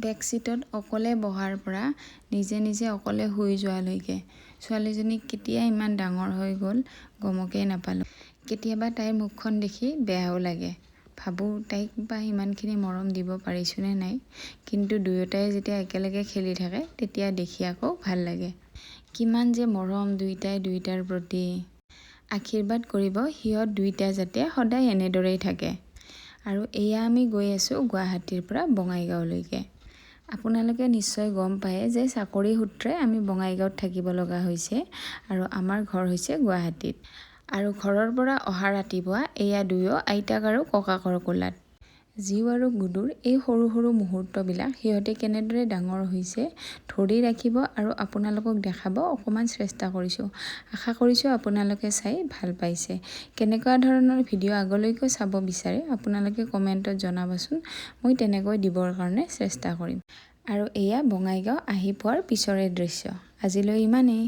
বেকছিটত অকলে বহাৰ পৰা নিজে নিজে অকলে শুই যোৱালৈকে ছোৱালীজনী কেতিয়া ইমান ডাঙৰ হৈ গ'ল গমকেই নাপালোঁ। কেতিয়াবা তাইৰ মুখখন দেখি বেয়াও লাগে। ভাবোঁ তাইক বা ইমানখিনি মৰম দিব পাৰিছোঁনে নাই, কিন্তু দুয়োটাই যেতিয়া একেলগে খেলি থাকে তেতিয়া দেখি আকৌ ভাল লাগে। কিমান যে মৰম দুয়োটাই দুয়োটাৰ প্ৰতি। আশীৰ্বাদ কৰিব সিহঁত দুয়োটা যাতে সদায় এনেদৰেই থাকে। আৰু এয়া আমি গৈ আছোঁ গুৱাহাটীৰ পৰা বঙাইগাঁওলৈকে। আপোনালোকে নিশ্চয় গম পায় যে চাকৰি সূত্ৰে আমি বঙাইগাঁৱত থাকিব লগা হৈছে আৰু আমাৰ ঘৰ হৈছে গুৱাহাটীত। আৰু ঘৰৰ পৰা অহা ৰাতিপুৱা এয়া দুয়ো আইতাক আৰু ককাকৰ কোলাত। জীউ আৰু গুডুৰ এই সৰু সৰু মুহূৰ্তবিলাক সিহঁতে কেনেদৰে ডাঙৰ হৈছে ধৰি ৰাখিব আৰু আপোনালোকক দেখাব অকণমান চেষ্টা কৰিছোঁ। আশা কৰিছোঁ আপোনালোকে চাই ভাল পাইছে। কেনেকুৱা ধৰণৰ ভিডিঅ' আগলৈকৈ চাব বিচাৰে আপোনালোকে কমেণ্টত জনাবচোন। মই তেনেকৈ দিবৰ কাৰণে চেষ্টা কৰিম। আৰু এয়া বঙাইগাঁও আহি পোৱাৰ পিছৰে দৃশ্য। আজিলৈ ইমানেই।